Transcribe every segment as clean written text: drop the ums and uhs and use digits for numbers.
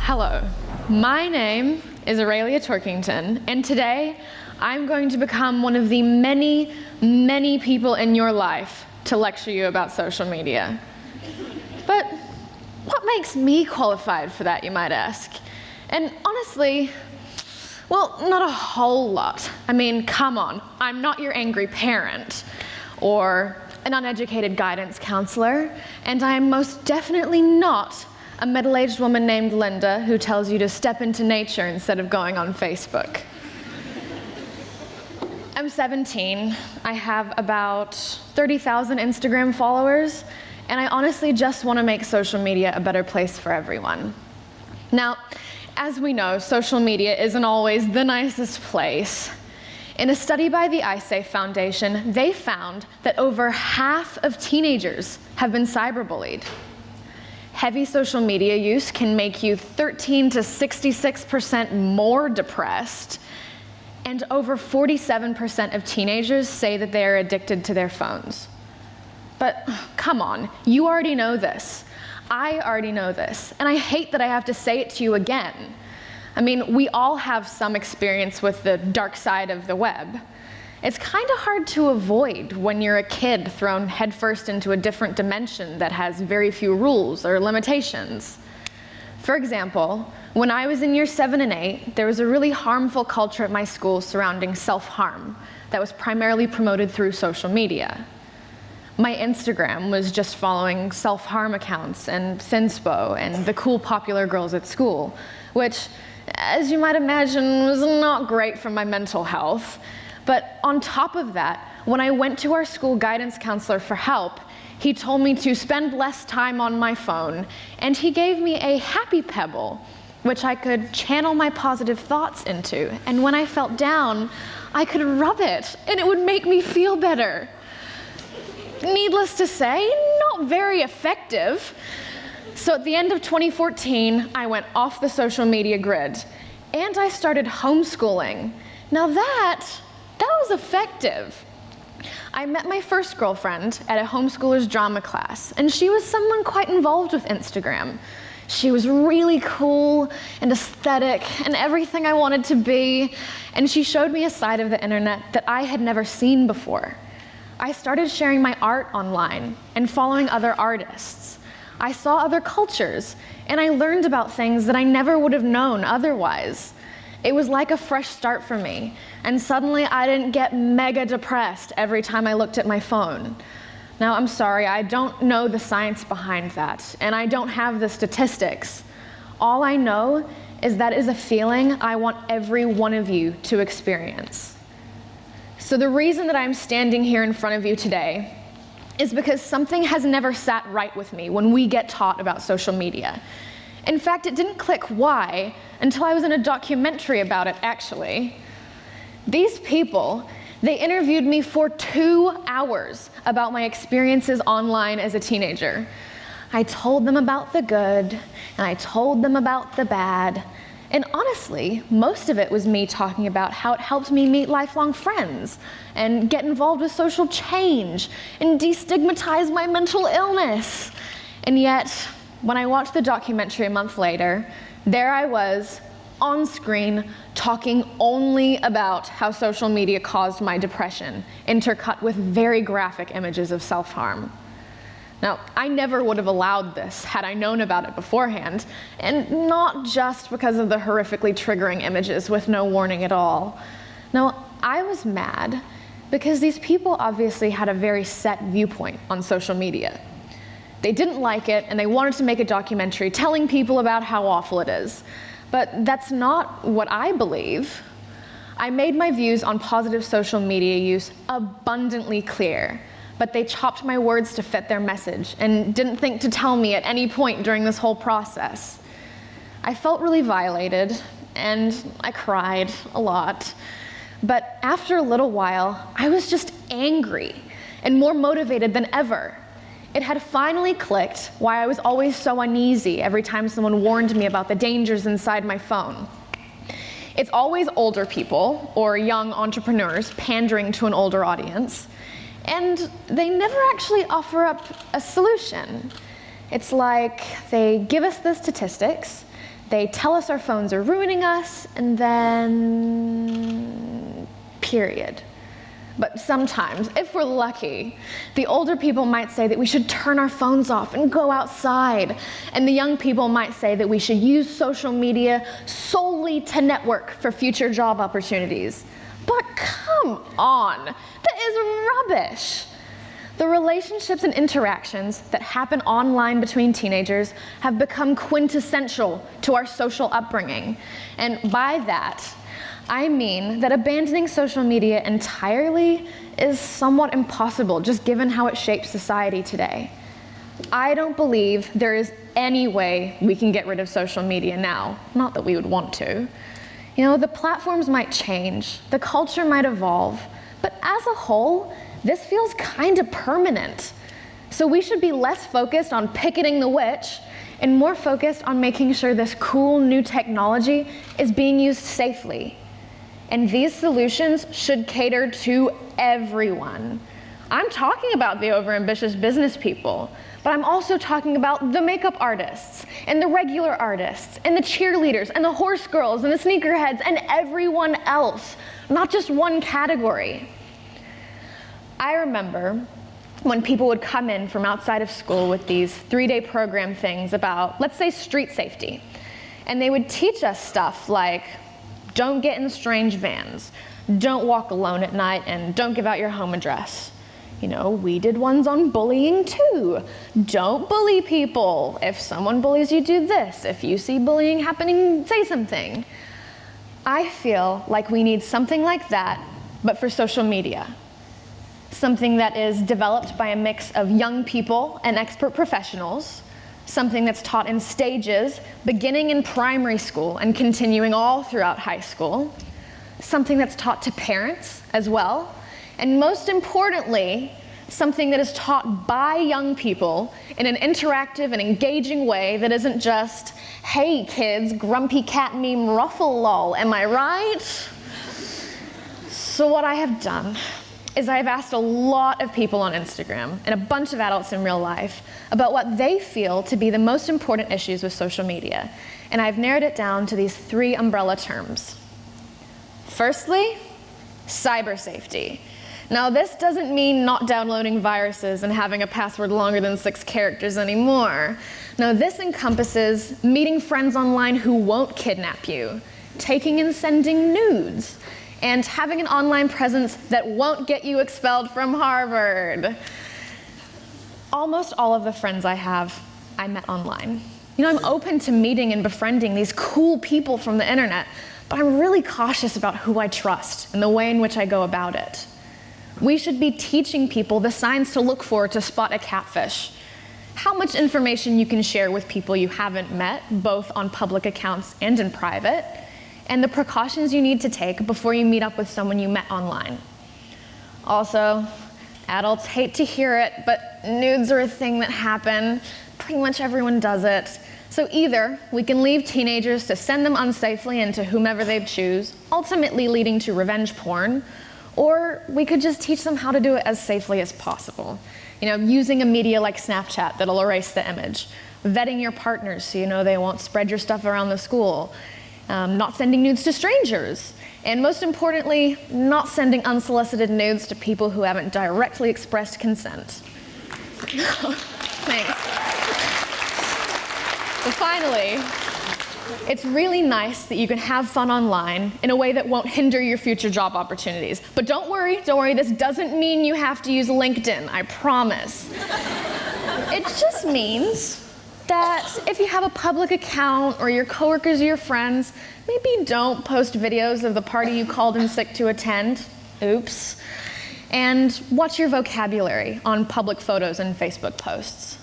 Hello, my name is Aurelia Torkington, and today I'm going to become one of the many, many people in your life to lecture you about social media. But what makes me qualified for that, you might ask? And honestly, well, not a whole lot. I mean, come on, I'm not your angry parent or an uneducated guidance counselor, and I'm most definitely not a middle-aged woman named Linda who tells you to step into nature instead of going on Facebook. I'm 17, I have about 30,000 Instagram followers, and I honestly just want to make social media a better place for everyone. Now, as we know, social media isn't always the nicest place. In a study by the iSafe Foundation, they found that over half of teenagers have been cyberbullied. Heavy social media use can make you 13 to 66% more depressed, and over 47% of teenagers say that they are addicted to their phones. But come on, you already know this. I already know this, and I hate that I have to say it to you again. I mean, we all have some experience with the dark side of the web. It's kind of hard to avoid when you're a kid thrown headfirst into a different dimension that has very few rules or limitations. For example, when I was in year 7 and 8, there was a really harmful culture at my school surrounding self-harm that was primarily promoted through social media. My Instagram was just following self-harm accounts and thinspo and the cool popular girls at school, which, as you might imagine, was not great for my mental health. But on top of that, when I went to our school guidance counselor for help, he told me to spend less time on my phone, and he gave me a happy pebble, which I could channel my positive thoughts into. And when I felt down, I could rub it, and it would make me feel better. Needless to say, not very effective. So at the end of 2014, I went off the social media grid, and I started homeschooling. Now that was effective. I met my first girlfriend at a homeschooler's drama class, and she was someone quite involved with Instagram. She was really cool and aesthetic and everything I wanted to be, and she showed me a side of the internet that I had never seen before. I started sharing my art online and following other artists. I saw other cultures, and I learned about things that I never would have known otherwise. It was like a fresh start for me, and suddenly I didn't get mega depressed every time I looked at my phone. Now, I'm sorry, I don't know the science behind that, and I don't have the statistics. All I know is that is a feeling I want every one of you to experience. So the reason that I'm standing here in front of you today is because something has never sat right with me when we get taught about social media. In fact, it didn't click why until I was in a documentary about it, actually. These people, they interviewed me for 2 hours about my experiences online as a teenager. I told them about the good, and I told them about the bad. And honestly, most of it was me talking about how it helped me meet lifelong friends and get involved with social change and destigmatize my mental illness. And yet, when I watched the documentary a month later, there I was, on screen, talking only about how social media caused my depression, intercut with very graphic images of self-harm. Now, I never would have allowed this had I known about it beforehand, and not just because of the horrifically triggering images with no warning at all. No, I was mad because these people obviously had a very set viewpoint on social media. They didn't like it, and they wanted to make a documentary telling people about how awful it is. But that's not what I believe. I made my views on positive social media use abundantly clear, but they chopped my words to fit their message and didn't think to tell me at any point during this whole process. I felt really violated, and I cried a lot. But after a little while, I was just angry and more motivated than ever. It had finally clicked why I was always so uneasy every time someone warned me about the dangers inside my phone. It's always older people or young entrepreneurs pandering to an older audience, and they never actually offer up a solution. It's like they give us the statistics, They tell us our phones are ruining us, and then period. But sometimes, if we're lucky, the older people might say that we should turn our phones off and go outside. And the young people might say that we should use social media solely to network for future job opportunities. But come on, that is rubbish. The relationships and interactions that happen online between teenagers have become quintessential to our social upbringing. And by that, I mean that abandoning social media entirely is somewhat impossible, just given how it shapes society today. I don't believe there is any way we can get rid of social media now. Not that we would want to. The platforms might change, the culture might evolve, but as a whole, this feels kind of permanent. So we should be less focused on picketing the witch and more focused on making sure this cool new technology is being used safely. And these solutions should cater to everyone. I'm talking about the overambitious business people, but I'm also talking about the makeup artists, and the regular artists, and the cheerleaders, and the horse girls, and the sneakerheads, and everyone else, not just one category. I remember when people would come in from outside of school with these 3-day program things about, let's say, street safety. And they would teach us stuff like, don't get in strange vans, don't walk alone at night, and don't give out your home address. We did ones on bullying too. Don't bully people. If someone bullies you, do this. If you see bullying happening, say something. I feel like we need something like that, but for social media. Something that is developed by a mix of young people and expert professionals, something that's taught in stages, beginning in primary school and continuing all throughout high school, something that's taught to parents as well, and most importantly, something that is taught by young people in an interactive and engaging way that isn't just, hey kids, grumpy cat meme ruffle lol, am I right? So what I have done is I've asked a lot of people on Instagram and a bunch of adults in real life about what they feel to be the most important issues with social media. And I've narrowed it down to these 3 umbrella terms. Firstly, cyber safety. Now, this doesn't mean not downloading viruses and having a password longer than 6 characters anymore. No, this encompasses meeting friends online who won't kidnap you, taking and sending nudes, and having an online presence that won't get you expelled from Harvard. Almost all of the friends I have, I met online. I'm open to meeting and befriending these cool people from the internet, but I'm really cautious about who I trust and the way in which I go about it. We should be teaching people the signs to look for to spot a catfish. How much information you can share with people you haven't met, both on public accounts and in private, and the precautions you need to take before you meet up with someone you met online. Also, adults hate to hear it, but nudes are a thing that happen. Pretty much everyone does it. So either we can leave teenagers to send them unsafely into whomever they choose, ultimately leading to revenge porn, or we could just teach them how to do it as safely as possible. Using a media like Snapchat that'll erase the image, vetting your partners so they won't spread your stuff around the school, not sending nudes to strangers, and most importantly, not sending unsolicited nudes to people who haven't directly expressed consent. Thanks. But finally, it's really nice that you can have fun online in a way that won't hinder your future job opportunities. But don't worry, this doesn't mean you have to use LinkedIn, I promise. It just means that if you have a public account or your coworkers or your friends, maybe don't post videos of the party you called in sick to attend. Oops. And watch your vocabulary on public photos and Facebook posts.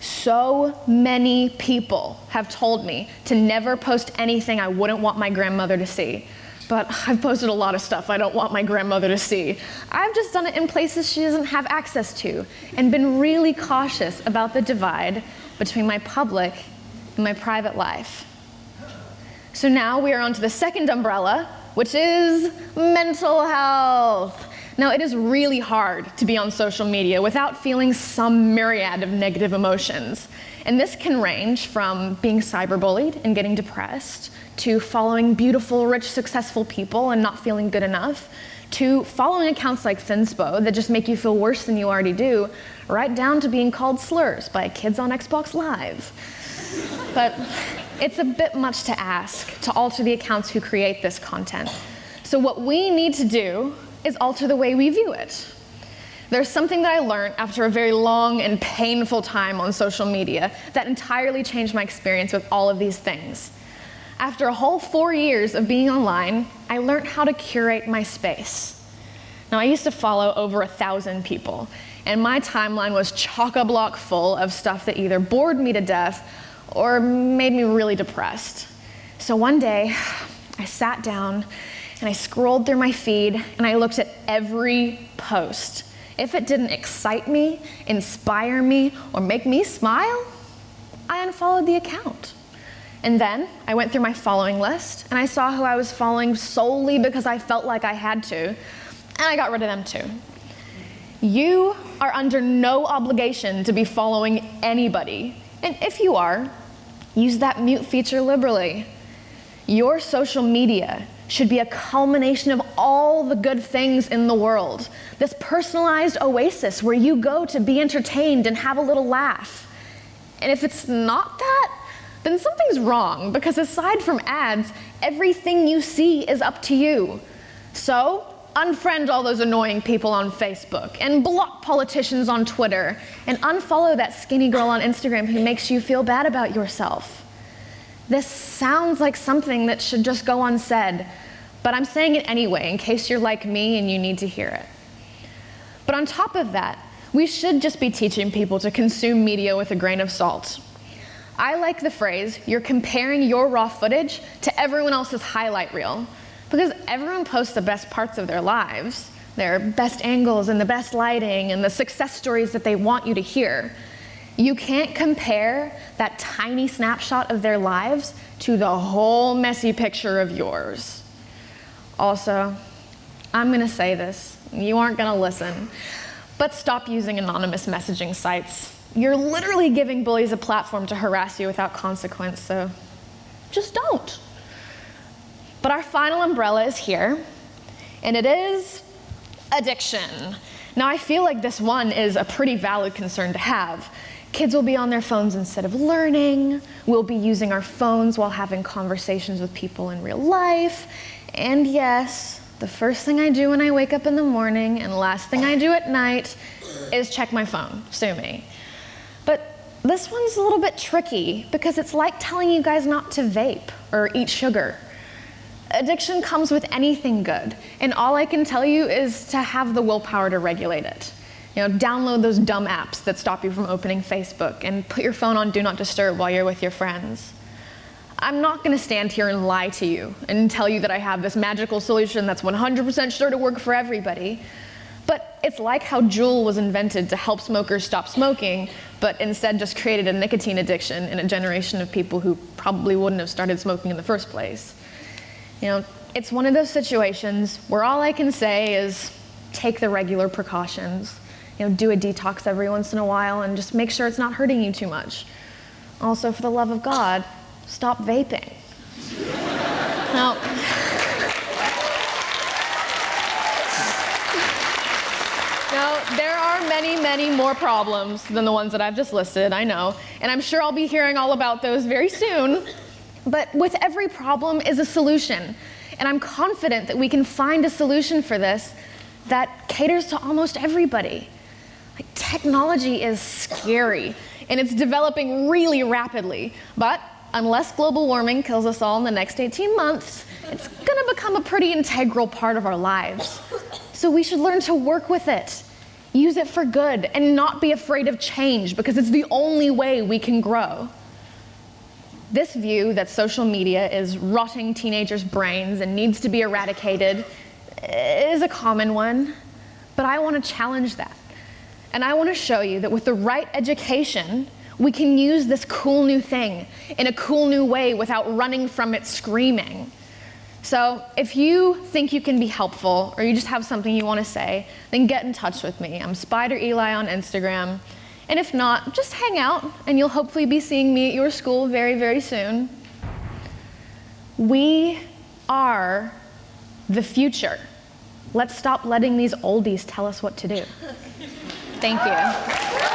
So many people have told me to never post anything I wouldn't want my grandmother to see. But I've posted a lot of stuff I don't want my grandmother to see. I've just done it in places she doesn't have access to, and been really cautious about the divide between my public and my private life. So now we are on to the second umbrella, which is mental health. Now, it is really hard to be on social media without feeling some myriad of negative emotions. And this can range from being cyberbullied and getting depressed, to following beautiful, rich, successful people and not feeling good enough, to following accounts like Thinspo that just make you feel worse than you already do, right down to being called slurs by kids on Xbox Live. But it's a bit much to ask to alter the accounts who create this content. So what we need to do is alter the way we view it. There's something that I learned after a very long and painful time on social media that entirely changed my experience with all of these things. After a whole 4 years of being online, I learned how to curate my space. Now, I used to follow over 1,000 people, and my timeline was chock-a-block full of stuff that either bored me to death or made me really depressed. So one day, I sat down and I scrolled through my feed and I looked at every post. If it didn't excite me, inspire me, or make me smile, I unfollowed the account. And then I went through my following list and I saw who I was following solely because I felt like I had to, and I got rid of them too. You are under no obligation to be following anybody. And if you are, use that mute feature liberally. Your social media should be a culmination of all the good things in the world. This personalized oasis where you go to be entertained and have a little laugh. And if it's not that, then something's wrong, because aside from ads, everything you see is up to you. So, unfriend all those annoying people on Facebook, and block politicians on Twitter, and unfollow that skinny girl on Instagram who makes you feel bad about yourself. This sounds like something that should just go unsaid, but I'm saying it anyway in case you're like me and you need to hear it. But on top of that, we should just be teaching people to consume media with a grain of salt. I like the phrase, you're comparing your raw footage to everyone else's highlight reel, because everyone posts the best parts of their lives, their best angles and the best lighting and the success stories that they want you to hear. You can't compare that tiny snapshot of their lives to the whole messy picture of yours. Also, I'm gonna say this, you aren't gonna listen, but stop using anonymous messaging sites. You're literally giving bullies a platform to harass you without consequence, so just don't. But our final umbrella is here, and it is addiction. Now, I feel like this one is a pretty valid concern to have. Kids will be on their phones instead of learning. We'll be using our phones while having conversations with people in real life. And yes, the first thing I do when I wake up in the morning and the last thing I do at night is check my phone. Sue me. But this one's a little bit tricky because it's like telling you guys not to vape or eat sugar. Addiction comes with anything good, and all I can tell you is to have the willpower to regulate it. Download those dumb apps that stop you from opening Facebook and put your phone on Do Not Disturb while you're with your friends. I'm not gonna stand here and lie to you and tell you that I have this magical solution that's 100% sure to work for everybody. But it's like how Juul was invented to help smokers stop smoking, but instead just created a nicotine addiction in a generation of people who probably wouldn't have started smoking in the first place. It's one of those situations where all I can say is take the regular precautions. Do a detox every once in a while and just make sure it's not hurting you too much. Also, for the love of God, stop vaping. Now, there are many, many more problems than the ones that I've just listed, I know, and I'm sure I'll be hearing all about those very soon. But with every problem is a solution, and I'm confident that we can find a solution for this that caters to almost everybody. Technology is scary, and it's developing really rapidly, but unless global warming kills us all in the next 18 months, it's gonna become a pretty integral part of our lives. So we should learn to work with it, use it for good, and not be afraid of change, because it's the only way we can grow. This view that social media is rotting teenagers' brains and needs to be eradicated is a common one, but I want to challenge that. And I want to show you that with the right education, we can use this cool new thing in a cool new way without running from it screaming. So if you think you can be helpful, or you just have something you want to say, then get in touch with me. I'm Spider Eli on Instagram, And if not, just hang out, and you'll hopefully be seeing me at your school very, very soon. We are the future. Let's stop letting these oldies tell us what to do. Thank you.